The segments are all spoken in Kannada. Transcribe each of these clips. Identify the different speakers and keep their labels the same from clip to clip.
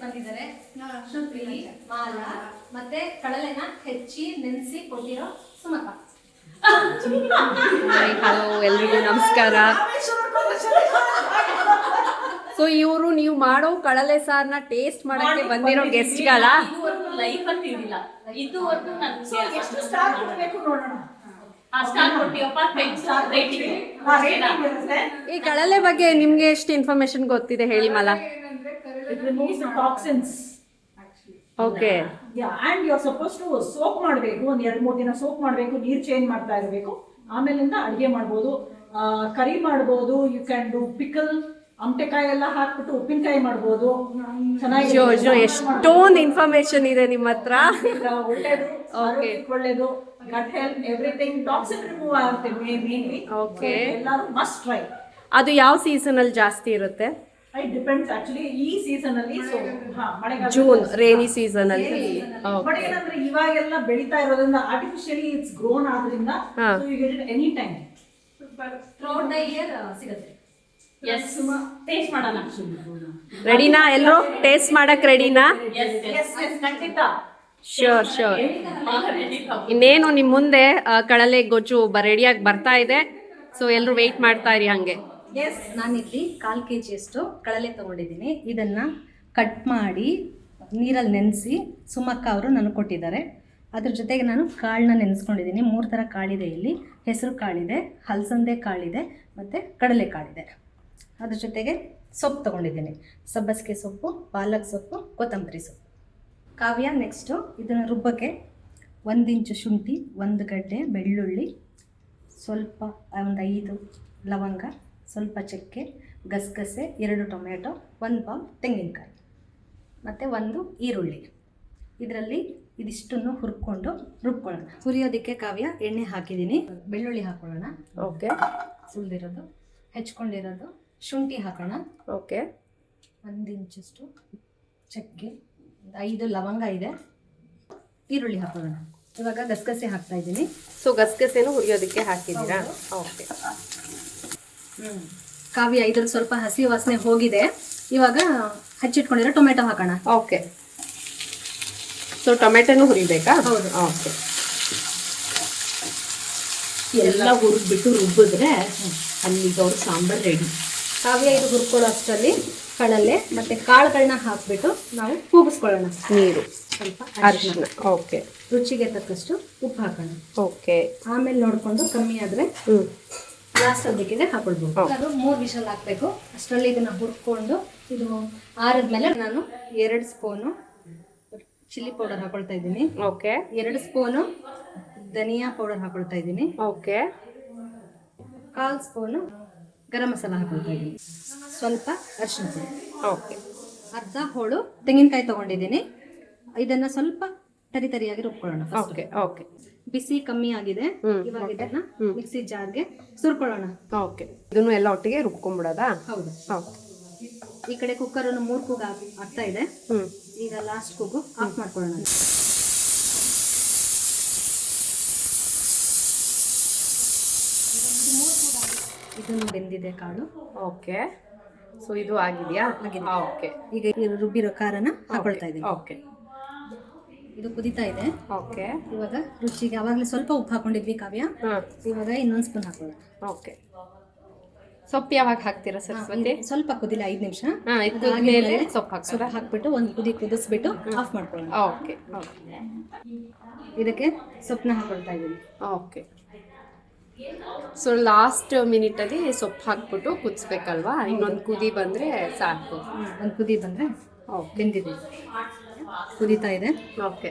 Speaker 1: ತಂದಿದ್ದಾರೆ. ಶ್ರುತಿ, ಮಾಲಾ ಮತ್ತೆ ಕಡಲೆನ ಹೆಚ್ಚಿ ನೆನೆಸಿ ಕೊಟ್ಟಿರೋ ಸುಮಕ.
Speaker 2: ಹಲೋ, ಎಲ್ರಿಗೂ ನಮಸ್ಕಾರ. ಸೊ ಇವರು ನೀವು ಮಾಡೋ ಕಡಲೆ ಸಾರನ್ನ ಟೇಸ್ಟ್ ಮಾಡಕ್ಕೆ ಬಂದಿರೋ ಗೆಸ್ಟ್ಗಳ. ಈ ಕಡಲೆ ಬಗ್ಗೆ ನಿಮ್ಗೆ ಎಷ್ಟು ಇನ್ಫಾರ್ಮೇಶನ್ ಗೊತ್ತಿದೆ ಹೇಳಿ ಮಾಲಾ? Okay.
Speaker 3: And you are suppose to soap ಮಾಡಬೇಕು, ಒಂದು 2-3 ದಿನ ಸೋಪ್ ಮಾಡಬೇಕು, ನೀರು ಚೇಂಜ್ ಮಾಡ್ತಾ ಇರಬೇಕು. ಆಮೇಲಿಂದ ಅಡುಗೆ ಮಾಡ್ಬೋದು, ಕರಿ ಮಾಡ್ಬೋದು. ಯು ಕ್ಯಾನ್ ಡೂ ಪಿಕಲ್, ಅಮಟೆಕಾಯಿ ಎಲ್ಲ ಹಾಕ್ಬಿಟ್ಟು ಉಪ್ಪಿನಕಾಯಿ ಮಾಡ್ಬೋದು.
Speaker 2: ಚೆನ್ನಾಗಿ ಎಷ್ಟೊಂದು ಇನ್ಫಾರ್ಮೇಶನ್ ಇದೆ ನಿಮ್ಮ ಹತ್ರ.
Speaker 3: ಒಳ್ಳೇದು, ಒಳ್ಳೇದು, gut health, everything. Toxin remove ಆಗುತ್ತೆ ಮೇನ್ಲಿ.
Speaker 2: ಓಕೆ,
Speaker 3: ಎಲ್ಲರೂ ಮಸ್ಟ್ ಟ್ರೈ.
Speaker 2: ಅದು ಯಾವ ಸೀಸನ್ ಅಲ್ಲಿ ಜಾಸ್ತಿ ಇರುತ್ತೆ?
Speaker 3: It depends actually. ಈ ಸೀಸನ್ ಅಲ್ಲಿ
Speaker 2: ಜೂನ್ ರೇನಿ ಸೀಸನ್ ಅಲ್ಲಿ.
Speaker 3: ಬಟ್ ಏನಂದ್ರೆ ಇವಾಗೆಲ್ಲ ಬೆಳೀತಾ ಇರೋದ್ರಿಂದ ಆರ್ಟಿಫಿಷಿಯಲಿ ಇಟ್ಸ್ ಗ್ರೋನ್ ಆದ್ರಿಂದ you get it any time
Speaker 1: throughout the year ಸಿಗುತ್ತೆ.
Speaker 4: ಎಸ್, ಟೇಸ್ಟ್ ಮಾಡೋಣ.
Speaker 2: ರೆಡಿನಾ? ಎಲ್ಲರೂ ಟೇಸ್ಟ್ ಮಾಡಕ್ ರೆಡಿನಾ?
Speaker 3: ಖಂಡಿತ.
Speaker 2: Sure sure. ಇನ್ನೇನು ನಿಮ್ಮ ಮುಂದೆ ಕಡಲೆ ಗೊಜ್ಜು ರೆಡಿಯಾಗಿ ಬರ್ತಾ ಇದೆ. ಸೊ ಎಲ್ಲರೂ ವೆಯ್ಟ್ ಮಾಡ್ತಾ ಇರಿ ಹಂಗೆ.
Speaker 1: ನಾನಿಲ್ಲಿ 1/4 kg ಅಷ್ಟು ಕಡಲೆ ತೊಗೊಂಡಿದ್ದೀನಿ. ಇದನ್ನು ಕಟ್ ಮಾಡಿ ನೀರಲ್ಲಿ ನೆನೆಸಿ ಸುಮಕ್ಕ ಅವರು ನನಗೆ ಕೊಟ್ಟಿದ್ದಾರೆ. ಅದ್ರ ಜೊತೆಗೆ ನಾನು ಕಾಳನ್ನ ನೆನೆಸ್ಕೊಂಡಿದ್ದೀನಿ. 3 ಥರ ಕಾಳಿದೆ ಇಲ್ಲಿ. ಹೆಸರು ಕಾಳಿದೆ, ಹಲಸಂದೆ ಕಾಳಿದೆ ಮತ್ತು ಕಡಲೆ ಕಾಳಿದೆ. ಅದ್ರ ಜೊತೆಗೆ ಸೊಪ್ಪು ತೊಗೊಂಡಿದ್ದೀನಿ. ಸಬ್ಬಸಿಗೆ ಸೊಪ್ಪು, ಪಾಲಕ್ ಸೊಪ್ಪು, ಕೊತ್ತಂಬರಿ ಸೊಪ್ಪು. ಕಾವ್ಯ ನೆಕ್ಸ್ಟು ಇದನ್ನು ರುಬ್ಬಕ್ಕೆ 1 ಇಂಚು ಶುಂಠಿ, 1 ಗಡ್ಡೆ ಬೆಳ್ಳುಳ್ಳಿ, ಸ್ವಲ್ಪ ಒಂದು 5 ಲವಂಗ, ಸ್ವಲ್ಪ ಚಕ್ಕೆ, ಗಸಗಸೆ, 2 ಟೊಮೆಟೊ, 1 ಪಾವ್ ತೆಂಗಿನಕಾಯಿ ಮತ್ತು 1 ಈರುಳ್ಳಿ. ಇದರಲ್ಲಿ ಇದಿಷ್ಟನ್ನು ಹುರ್ಕೊಂಡು ರುಬ್ಕೊಳ್ಳೋಣ. ಹುರಿಯೋದಕ್ಕೆ ಕಾವ್ಯ ಎಣ್ಣೆ ಹಾಕಿದ್ದೀನಿ. ಬೆಳ್ಳುಳ್ಳಿ ಹಾಕೊಳ್ಳೋಣ.
Speaker 2: ಓಕೆ.
Speaker 1: ಸುಲಿದಿರೋದು, ಹೆಚ್ಕೊಂಡಿರೋದು. ಶುಂಠಿ ಹಾಕೋಣ.
Speaker 2: ಓಕೆ.
Speaker 1: 1 ಇಂಚಷ್ಟು ಚಕ್ಕೆ, 5 ಲವಂಗ ಇದೆ. ಈರುಳ್ಳಿ ಹಾಕೋಣ. ಇವಾಗ ಗಸಗಸೆ ಹಾಕ್ತಾ ಇದ್ದೀನಿ.
Speaker 2: ಸೊ ಗಸಗಸೆನೂ ಹುರಿಯೋದಕ್ಕೆ ಹಾಕಿದ್ದೀರಾ? ಓಕೆ.
Speaker 1: ಕಾವ್ಯ ಇದ್ರಲ್ಲಿ ಸ್ವಲ್ಪ ಹಸಿ ವಾಸನೆ ಹೋಗಿದೆ. ಇವಾಗ ಹಚ್ಚಿಟ್ಕೊಂಡಿರೋ ಟೊಮೆಟೊ ಹಾಕೋಣ.
Speaker 2: ಓಕೆ. ಸೊ ಟೊಮೆಟೊನು ಹುರಿಬೇಕಾ?
Speaker 1: ಹೌದು.
Speaker 2: ಓಕೆ.
Speaker 4: ಎಲ್ಲ ಹುರಿದ್ಬಿಟ್ಟು ರುಬ್ಬಿದ್ರೆ ಅಲ್ಲಿಗೆ ಅವ್ರ ಸಾಂಬಾರ್ ರೆಡಿ.
Speaker 1: ಕಾವ್ಯ ಇದು ಹುರ್ಕೊಳ್ಳೋ ಅಷ್ಟರಲ್ಲಿ ಕಡಲೆ ಮತ್ತು ಕಾಳುಗಳನ್ನ ಹಾಕ್ಬಿಟ್ಟು ನಾವು ಕೂಗಿಸ್ಕೊಳ್ಳೋಣ.
Speaker 2: ನೀರು,
Speaker 1: ಸ್ವಲ್ಪ
Speaker 2: ಅರಿಶಿನ. ಓಕೆ.
Speaker 1: ರುಚಿಗೆ ತಕ್ಕಷ್ಟು ಉಪ್ಪು ಹಾಕೋಣ.
Speaker 2: ಓಕೆ.
Speaker 1: ಆಮೇಲೆ ನೋಡಿಕೊಂಡು ಕಮ್ಮಿ ಆದರೆ ಲಾಸ್ಟ್ ಅದಕ್ಕೆ ಹಾಕೊಳ್ಬೋದು. ಅದು 3 ವಿಷಲ್ ಹಾಕಬೇಕು. ಅಷ್ಟರಲ್ಲಿ ಇದನ್ನು ಹುರ್ಕೊಂಡು ಇದು ಆರಿದ್ಮೇಲೆ ನಾನು 2 ಸ್ಪೂನು ಚಿಲ್ಲಿ ಪೌಡರ್ ಹಾಕೊಳ್ತಾ ಇದ್ದೀನಿ.
Speaker 2: ಓಕೆ.
Speaker 1: 2 ಸ್ಪೂನು ಧನಿಯಾ ಪೌಡರ್ ಹಾಕೊಳ್ತಾ ಇದ್ದೀನಿ.
Speaker 2: ಓಕೆ.
Speaker 1: 1/4 ಸ್ಪೂನು ಗರಂ ಮಸಾಲ ಹಾಕೊಳ್ತಾ ಇದ್ದೀನಿ. ಸ್ವಲ್ಪ ಅರಿಶಿನ ಪುಡಿ.
Speaker 2: ಓಕೆ.
Speaker 1: ಅರ್ಧ ಹೋಳು ತೆಂಗಿನಕಾಯಿ ತೊಗೊಂಡಿದ್ದೀನಿ. ಇದನ್ನು ಸ್ವಲ್ಪ ತರಿಯಾಗಿ ರುಬ್ಕೊಳ್ಳೋಣ.
Speaker 2: ಓಕೆ. ಓಕೆ.
Speaker 1: ಬಿಸಿ ಕಮ್ಮಿ ಆಗಿದೆ. ಇವಾಗ ಇದನ್ನ ಮಿಕ್ಸಿ ಜಾರ್ಗೆ ಸುರ್ಕೊಳ್ಳೋಣ.
Speaker 2: ಓಕೆ. ಇದನ್ನು ಎಲ್ಲ ಒಟ್ಟಿಗೆ ರುಬ್ಕೊಂಡ್ಬಿಡೋದಾ?
Speaker 1: ಹೌದು.
Speaker 2: ಓಕೆ.
Speaker 1: ಈ ಕಡೆ ಕುಕ್ಕರನ್ನು 3 ಕೂಗು ಆಗ್ತಾ ಇದೆ. ಈಗ ಲಾಸ್ಟ್ ಕೂಗು ಆಫ್ ಮಾಡ್ಕೊಳ್ಳೋಣ. ಇದನ್ನು ಬೆಂದಿದೆ ಕಾಳು.
Speaker 2: ಓಕೆ. ಸೊ ಇದು ಆಗಿದೆಯಾ?
Speaker 1: ಆಗಿದೆ.
Speaker 2: ಓಕೆ.
Speaker 1: ಈಗ ರುಬ್ಬಿರೋ ಖಾರನ ಹಾಕೊಳ್ತಾ ಇದ್ದೀನಿ.
Speaker 2: ಓಕೆ.
Speaker 1: ಇದು ಕುದಿತಾ ಇದೆ.
Speaker 2: ಓಕೆ.
Speaker 1: ಇವಾಗ ರುಚಿಗೆ ಅವಾಗಲೇ ಸ್ವಲ್ಪ ಉಪ್ಪು ಹಾಕೊಂಡಿದ್ವಿ ಕಾವ್ಯ. ಇವಾಗ ಇನ್ನೊಂದು ಸ್ಪೂನ್ ಹಾಕೊಳ್ಳೋಣ.
Speaker 2: ಓಕೆ. ಸೊಪ್ಪು ಯಾವಾಗ ಹಾಕ್ತೀರಾ ಸರಸ್ವತಿ?
Speaker 1: ಸ್ವಲ್ಪ ಕುದಿಲ್ಲ 5 ನಿಮಿಷ.
Speaker 2: ಸೊಪ್ಪು
Speaker 1: ಹಾಕ್ಬಿಟ್ಟು ಒಂದು ಕುದಿಸ್ಬಿಟ್ಟು ಆಫ್ ಮಾಡ್ಕೊಳ್ಳೋಣ.
Speaker 2: ಓಕೆ.
Speaker 1: ಇದಕ್ಕೆ ಸೊಪ್ಪನ್ನ ಹಾಕೊಳ್ತಾ ಇದ್ದೀನಿ.
Speaker 2: ಓಕೆ. ಸೊ ಲಾಸ್ಟ್ ಮಿನಿಟಲ್ಲಿ ಸೊಪ್ಪು ಹಾಕ್ಬಿಟ್ಟು ಕುದಿಸ್ಬೇಕಲ್ವಾ? ಇನ್ನೊಂದು ಕುದಿ ಬಂದರೆ ಸಾಕು.
Speaker 1: ಒಂದು ಕುದಿ ಬಂದರೆ ಬೆಂದಿದೆ. ಕುದೀತಾ ಇದೆ.
Speaker 2: ಓಕೆ.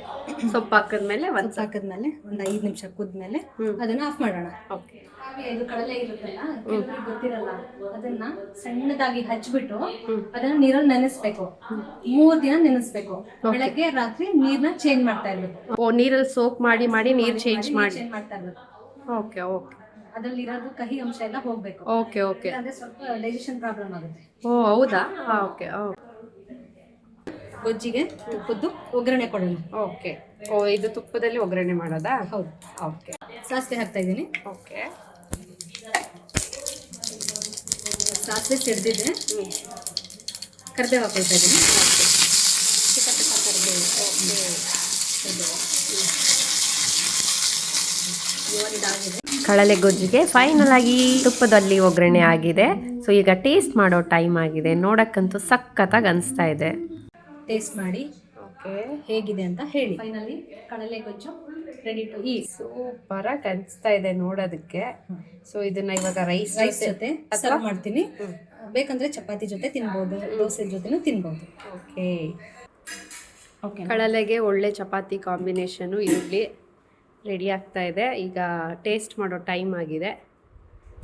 Speaker 2: ಸೊಪ್ಪು ಹಾಕಿದ್ಮೇಲೆ
Speaker 1: ಹಾಕಿದ್ಮೇಲೆ ಒಂದು 5 ನಿಮಿಷ ಕುದ್ಮೇಲೆ ಅದನ್ನ ಆಫ್ ಮಾಡೋಣ.
Speaker 2: ಓಕೆ.
Speaker 1: ಇದು ಕಡಲೆ ಇರುತ್ತಲ್ಲ, ಗೊತ್ತಿರಲ್ಲ, ಅದನ್ನ ಸಣ್ಣದಾಗಿ ಹಚ್ಬಿಟ್ಟು ಅದನ್ನ ನೀರಲ್ಲಿ ನೆನೆಸ್ಬೇಕು. 3 ದಿನ ನೆನೆಸ್ಬೇಕು. ಬೆಳಗ್ಗೆ ರಾತ್ರಿ ನೀರ್ನ ಚೇಂಜ್ ಮಾಡ್ತಾ ಇರ್ಬೇಕು.
Speaker 2: ಓ, ನೀರಲ್ಲಿ ಸೋಪ್ ಮಾಡಿ ನೀರು ಚೇಂಜ್
Speaker 1: ಮಾಡ್ತಾ ಇರ್ಬೇಕು.
Speaker 2: ಓಕೆ. ಓಕೆ.
Speaker 1: ಅದ್ರಲ್ಲಿ ಇರೋದು ಕಹಿ ಅಂಶ ಎಲ್ಲ ಹೋಗ್ಬೇಕು.
Speaker 2: ಓಕೆ. ಓಕೆ.
Speaker 1: ಅಂದ್ರೆ ಸ್ವಲ್ಪ ಡೈಜೆಷನ್ ಪ್ರಾಬ್ಲಮ್ ಆಗುತ್ತೆ.
Speaker 2: ಓ ಹೌದಾ? ಓಕೆ.
Speaker 1: ಗೊಜ್ಜಿಗೆ ತುಪ್ಪದ್ದು ಒಗ್ಗರಣೆ ಕೊಡೋಣ.
Speaker 2: ಓಕೆ. ಓ, ಇದು ತುಪ್ಪದಲ್ಲಿ ಒಗ್ಗರಣೆ ಮಾಡೋದಾ?
Speaker 1: ಹೌದು.
Speaker 2: ಓಕೆ.
Speaker 1: ಸಾಸಿವೆ ಹಾಕ್ತಾ ಇದ್ದೀನಿ.
Speaker 2: ಓಕೆ.
Speaker 1: ಸಾಸಿವೆ ಸಿಡ್ದಿದೆ. ಕರಿಬೇವು ಹಾಕೊಳ್ತಾ ಇದ್ದೀನಿ.
Speaker 2: ಕಳಲೆ ಗೊಜ್ಜಿಗೆ ಫೈನಲ್ ಆಗಿ ತುಪ್ಪದಲ್ಲಿ ಒಗ್ಗರಣೆ ಆಗಿದೆ. ಸೊ ಈಗ ಟೇಸ್ಟ್ ಮಾಡೋ ಟೈಮ್ ಆಗಿದೆ. ನೋಡಕ್ಕಂತೂ ಸಖತ್ತಾಗಿ ಅನಿಸ್ತಾ ಇದೆ.
Speaker 1: ಟೇಸ್ಟ್ ಮಾಡಿ ಹೇಗಿದೆ ಅಂತ ಹೇಳಿ. ಫೈನಲಿ ಕಡಲೆ ಗೊಜ್ಜು ರೆಡಿ ಟು ಈಟ್.
Speaker 2: ಸೂಪರ್ ಆಗಿ ಅನಿಸ್ತಾ ಇದೆ ನೋಡೋದಕ್ಕೆ. ಸೊ ಇದನ್ನ ಇವಾಗ ರೈಸ್
Speaker 1: ಜೊತೆ ಸರ್ವ್ ಮಾಡ್ತೀನಿ. ಬೇಕಂದ್ರೆ ಚಪಾತಿ ಜೊತೆ ತಿನ್ಬೋದು, ದೋಸೆ ಜೊತೆನೂ ತಿನ್ಬೋದು.
Speaker 2: ಓಕೆ, ಕಳಲೆಗೆ ಒಳ್ಳೆ ಚಪಾತಿ ಕಾಂಬಿನೇಷನು ಈರುಳ್ಳಿ ರೆಡಿ ಆಗ್ತಾ ಇದೆ. ಈಗ ಟೇಸ್ಟ್ ಮಾಡೋ ಟೈಮ್ ಆಗಿದೆ.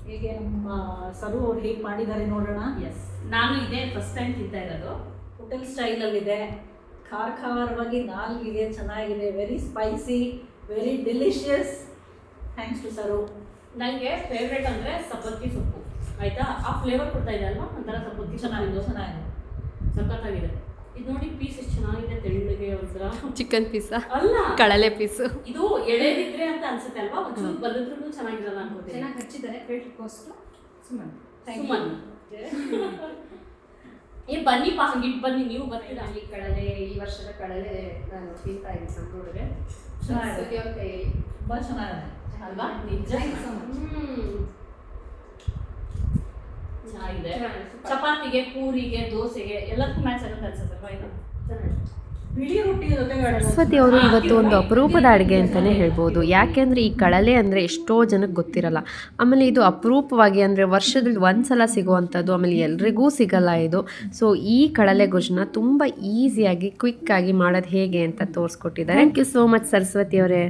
Speaker 3: ಹೇಗೆ ನಮ್ಮ ಸರು ಅವ್ರು ಹೇಗೆ ಮಾಡಿದ್ದಾರೆ ನೋಡೋಣ.
Speaker 4: ಎಸ್, ನಾನು ಇದೇ ಫಸ್ಟ್ ಟೈಮ್ ತಿಂತಾ ಇರೋದು.
Speaker 3: ಹೋಟೆಲ್ ಸ್ಟೈಲಲ್ಲಿದೆ, ಖಾರ ಖಾರವಾಗಿ ನಾಲ್ಗಿದೆ, ಚೆನ್ನಾಗಿದೆ, very spicy, very delicious. Thanks to sir.
Speaker 4: ನನಗೆ ಫೇವ್ರೇಟ್ ಅಂದರೆ ಸಬ್ಬಕ್ಕಿ ಸೊಪ್ಪು, ಆಯಿತಾ? ಆ ಫ್ಲೇವರ್ ಕೊಡ್ತಾ ಇದೆ ಅಲ್ವಾ, ಒಂಥರ ಸಬ್ಬಕ್ಕಿ
Speaker 3: ಚೆನ್ನಾಗಿದೆ.
Speaker 4: ಸಖತ್ತಾಗಿದೆ. ಇದು ನೋಡಿ, ಪೀಸ್ ಎಷ್ಟು ಚೆನ್ನಾಗಿದೆ, ತೆಳ್ಳಗೆ ಒಂಥರ.
Speaker 2: ಚಿಕನ್ ಪೀಸಾ
Speaker 4: ಅಲ್ಲ,
Speaker 2: ಕಳಲೆ ಪೀಸು.
Speaker 4: ಇದು ಎಳೆದಿದ್ರೆ ಅಂತ ಅನ್ಸುತ್ತೆ ಅಲ್ವಾ, ಒಂಚೂರು ಬಲ್ಲದ್ರೂ ಚೆನ್ನಾಗಿರಲ್ಲ ಅನ್ಕೋತೀನಿ.
Speaker 1: ಚೆನ್ನಾಗಿ ಹಚ್ಚಿದ್ದಾರೆ ಫಿಲ್ಟರ್ಗೋಸ್ಕರ. ಸುಮ್ಮನೆ
Speaker 4: ಸುಮನ್ ಬನ್ನಿ ಪಾ, ಹಂಗಿಟ್ಟು ಬನ್ನಿ, ನೀವು ಬರ್ತೀರಾ?
Speaker 2: ಈ ಕಳಲೆ, ಈ ವರ್ಷದ ಕಳಲೆ ನಾನು ತಿಂತಾ ಇದ್ದೀನಿ ಸಂಗೂಡಿಗೆ.
Speaker 3: ಚೆನ್ನಾಗಿದೆ, ತುಂಬ ಚೆನ್ನಾಗಿದೆ
Speaker 4: ಅಲ್ವಾ? ನಿಜ ಚೆನ್ನಾಗಿದೆ. ಚಪಾತಿಗೆ, ಪೂರಿಗೆ, ದೋಸೆಗೆ ಎಲ್ಲದಕ್ಕೂ ಮ್ಯಾಚ್ ಆಗುತ್ತೆ ಅನ್ಸುತ್ತಲ್ವಾ ಇದು?
Speaker 3: ಬಿಳಿ ರೊಟ್ಟಿ ಜೊತೆ
Speaker 2: ಸರಸ್ವತಿ ಅವರು ಇವತ್ತು ಒಂದು ಅಪರೂಪದ ಅಡುಗೆ ಅಂತಲೇ ಹೇಳ್ಬೋದು. ಯಾಕೆಂದರೆ ಈ ಕಳಲೆ ಅಂದರೆ ಎಷ್ಟೋ ಜನಕ್ಕೆ ಗೊತ್ತಿರಲ್ಲ. ಆಮೇಲೆ ಇದು ಅಪರೂಪವಾಗಿ ಅಂದರೆ ವರ್ಷದಲ್ಲಿ ಒಂದು ಸಲ ಸಿಗುವಂಥದ್ದು, ಆಮೇಲೆ ಎಲ್ರಿಗೂ ಸಿಗಲ್ಲ ಇದು. ಸೊ ಈ ಕಳಲೆ ಗೊಜ್ಜನ್ನ ತುಂಬ ಈಸಿಯಾಗಿ ಕ್ವಿಕ್ಕಾಗಿ ಮಾಡೋದು ಹೇಗೆ ಅಂತ ತೋರಿಸ್ಕೊಟ್ಟಿದ್ದಾರೆ. Thank you so much Saraswati ಅವರೇ.